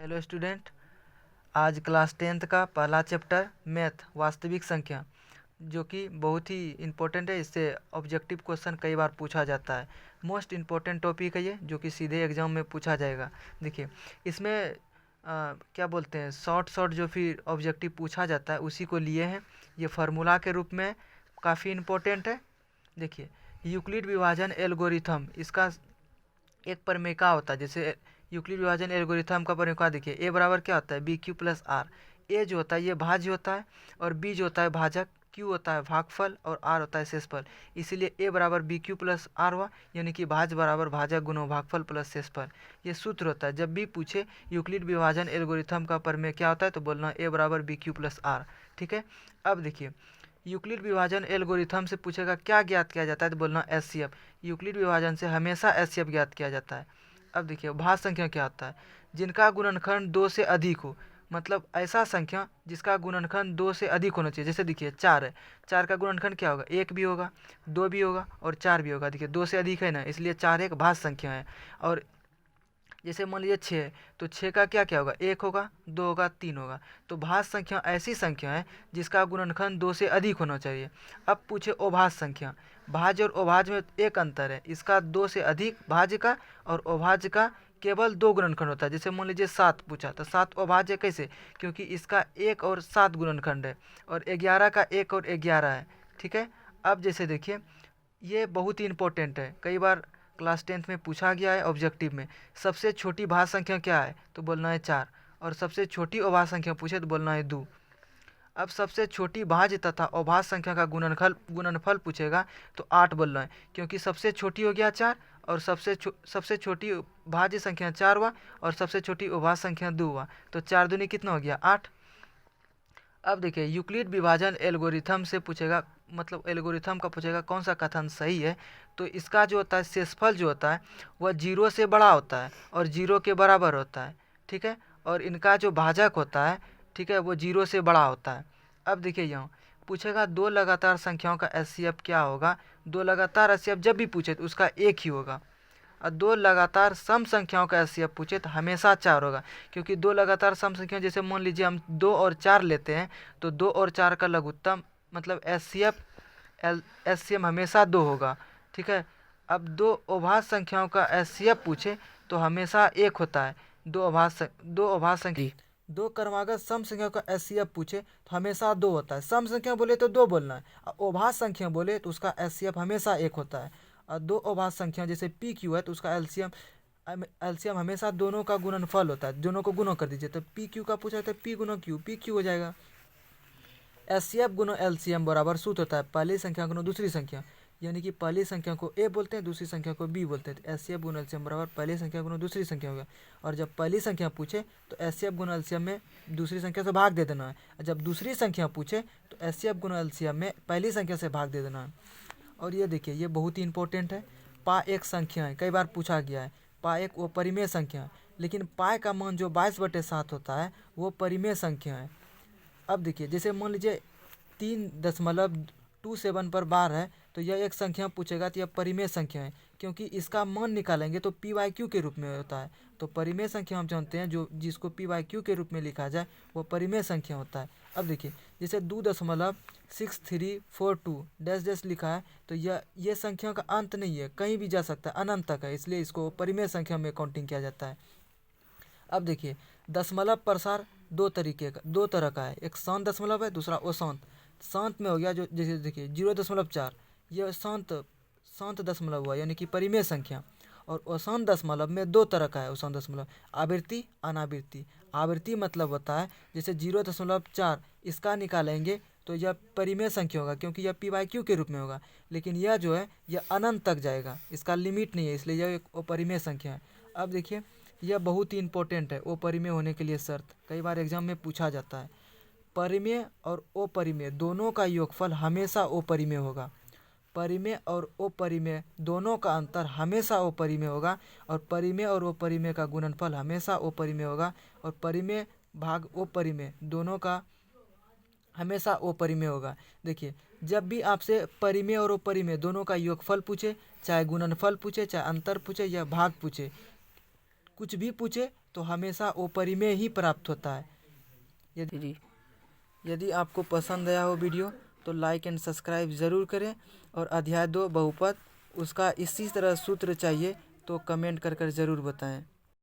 Hello student, आज class 10th का पहला चैप्टर मैथ वास्तविक संख्या जो कि बहुत ही इम्पोर्टेंट है। इससे ऑब्जेक्टिव क्वेश्चन कई बार पूछा जाता है। मोस्ट इम्पोर्टेंट टॉपिक है ये, जो कि सीधे एग्जाम में पूछा जाएगा। देखिए इसमें क्या बोलते हैं, शॉर्ट जो फिर ऑब्जेक्टिव पूछा जाता है उसी को लिए हैं। ये फार्मूला के रूप में काफ़ी इम्पोर्टेंट है। देखिए यूक्लिड विभाजन एल्गोरिथम, इसका एक प्रमेय क्या होता है। जैसे यूक्लिड विभाजन एल्गोरिथम का प्रमेय क्या, देखिए ए बराबर क्या होता है बी क्यू प्लस आर। ए जो होता है ये भाज्य होता है और बी जो होता है भाजक, क्यू होता है भागफल और आर होता है शेषफल। इसीलिए ए बराबर बी क्यू प्लस आर हुआ, यानी कि भाज्य बराबर भाजक गुणो भागफल प्लस शेषफल। ये सूत्र होता है। जब भी पूछे यूक्लिड विभाजन एल्गोरिथम का प्रमेय क्या होता है तो बोलना ए बराबर बी क्यू प्लस आर। ठीक है। अब देखिए यूक्लिड विभाजन एल्गोरिथम से पूछेगा क्या ज्ञात किया जाता है तो बोलना एचसीएफ। यूक्लिड विभाजन से हमेशा एचसीएफ ज्ञात किया जाता है। अब देखिए भाज्य संख्या क्या होता है, जिनका गुणनखंड 2 से अधिक हो। मतलब ऐसा संख्या जिसका गुणनखंड 2 से अधिक होना चाहिए। जैसे देखिए 4 है, 4 का गुणनखंड क्या होगा, 1 भी होगा, 2 भी होगा और 4 भी होगा। देखिए 2 से अधिक है ना, इसलिए 4 एक भाज्य संख्या है। और जैसे मान लीजिए 6 है तो 6 का क्या क्या होगा, 1 होगा, 2 होगा, 3 होगा। तो भाज्य संख्या ऐसी संख्या है जिसका गुणनखंड 2 से अधिक होना चाहिए। अब पूछे अभाज्य संख्या। भाज्य और अभाज्य में एक अंतर है, इसका 2 से अधिक भाज्य का और अभाज्य का केवल 2 गुणनखंड होता है। जैसे मान लीजिए 7 पूछा तो 7 अभाज्य कैसे, क्योंकि इसका 1 और 7 गुणनखंड है और 11 का 1 और 11 है। ठीक है। अब जैसे देखिए ये बहुत ही इंपॉर्टेंट है, कई बार क्लास 10th में पूछा गया है ऑब्जेक्टिव में। सबसे छोटी भाज्य संख्या क्या है तो बोलना है 4 और सबसे छोटी अभाज्य संख्या पूछे तो बोलना है 2। अब सबसे छोटी भाज्य तथा अभाज्य संख्या का गुणनफल पूछेगा तो 8 बोलना है, क्योंकि सबसे छोटी हो गया 4 और सबसे छोटी भाज्य संख्या 4 हुआ और सबसे छोटी अभाज्य संख्या 2 हुआ। तो 4 दूनी कितना हो गया 8। अब देखिए यूक्लिड विभाजन एल्गोरिथम से पूछेगा, मतलब एल्गोरिथम का पूछेगा कौन सा कथन सही है। तो इसका जो होता है शेषफल जो होता है वह 0 से बड़ा होता है और 0 के बराबर होता है। ठीक है। और इनका जो भाजक होता है, ठीक है, वो 0 से बड़ा होता है। अब देखिए यहाँ पूछेगा दो लगातार संख्याओं का एचसीएफ क्या होगा। दो लगातार एचसीएफ जब भी पूछे तो उसका एक ही होगा। और दो लगातार सम संख्याओं का एचसीएफ पूछे तो हमेशा 4 होगा, क्योंकि दो लगातार सम संख्या, जैसे मान लीजिए हम 2 और 4 लेते हैं तो 2 और 4 का लघुत्तम मतलब एचसीएफ हमेशा 2 होगा। ठीक है। अब दो अभाज्य संख्याओं का एचसीएफ पूछे तो हमेशा 1 होता है। दो अभाज्य संख्या, दो क्रमागत सम संख्या का एचसीएफ पूछे तो हमेशा 2 होता है। सम संख्या बोले तो 2 बोलना है, और अभाज्य संख्या बोले तो उसका एचसीएफ हमेशा 1 होता है। और दो अभाज्य संख्या जैसे पी क्यू है तो उसका एलसीएम हमेशा दोनों का गुणनफल होता है। दोनों को गुणा कर दीजिए तो पी क्यू का पूछा तो पी गुना क्यू, पी क्यू हो जाएगा। एचसीएफ गुना एलसीएम बराबर सूत्र होता है पहली संख्या गुना दूसरी संख्या, यानी कि पहली संख्या को ए बोलते हैं दूसरी संख्या को बी बोलते हैं। तो एचसीएफ गुना एलसीएम बराबर पहली संख्या गुना दूसरी संख्या हो गया। और जब पहली संख्या पूछे तो एचसीएफ गुना एलसीएम में दूसरी संख्या से भाग दे देना है। और जब दूसरी संख्या पूछे तो एचसीएफ गुना एलसीएम में पहली संख्या से भाग दे देना है। और ये देखिए ये बहुत ही इंपॉर्टेंट है। पा एक संख्या है, कई बार पूछा गया है। पा एक वो परिमेय संख्या है, लेकिन पाए का मान जो 22/7 होता है वो परिमेय संख्या है। अब देखिए जैसे मान लीजिए 3.27 पर बार है तो यह एक संख्या पूछेगा तो यह परिमेय संख्या है, क्योंकि इसका मान निकालेंगे तो पी वाई क्यू के रूप में होता है। तो परिमेय संख्या हम जानते हैं, जो जिसको पी वाई क्यू के रूप में लिखा जाए वो परिमेय संख्या होता है। अब देखिए जैसे 2.6342 डैश डैश लिखा है तो यह संख्या का अंत नहीं है, कहीं भी जा सकता है, अनंत तक है, इसलिए इसको परिमेय संख्या में काउंटिंग किया जाता है। अब देखिए दशमलव प्रसार दो तरह का है। एक शांत दशमलव है, दूसरा अशांत। शांत में हो गया जो जैसे देखिए 0.4, यह शांत दशमलव हुआ, यानी कि परिमेय संख्या। और अशांत दशमलव में 2 तरह का है अशांत दशमलव, आवृत्ति अनावृत्ति। आवृत्ति मतलब होता है जैसे 0.4 इसका निकालेंगे तो यह परिमेय संख्या होगा, क्योंकि यह पी वाई क्यू के रूप में होगा। लेकिन यह जो है यह अनंत तक जाएगा, इसका लिमिट नहीं है, इसलिए यह एक अपरिमेय संख्या है। अब देखिए यह बहुत ही इंपॉर्टेंट है अपरिमेय होने के लिए शर्त, कई बार एग्जाम में पूछा जाता है। परिमेय और अपरिमेय दोनों का योगफल हमेशा अपरिमेय होगा। परिमेय और अपरिमेय दोनों का अंतर हमेशा अपरिमेय होगा। और परिमेय और अपरिमेय का गुणनफल हमेशा अपरिमेय होगा। और परिमेय भाग अपरिमेय दोनों का हमेशा अपरिमेय होगा। देखिए जब भी आपसे परिमेय और अपरिमेय दोनों का योगफल पूछे, चाहे गुणनफल पूछे, चाहे अंतर पूछे या भाग पूछे, कुछ भी पूछे तो हमेशा ऊपरी में ही प्राप्त होता है। यदि आपको पसंद आया हो वीडियो तो लाइक एंड सब्सक्राइब ज़रूर करें। और अध्याय 2 बहुपद उसका इसी तरह सूत्र चाहिए तो कमेंट कर ज़रूर बताएं।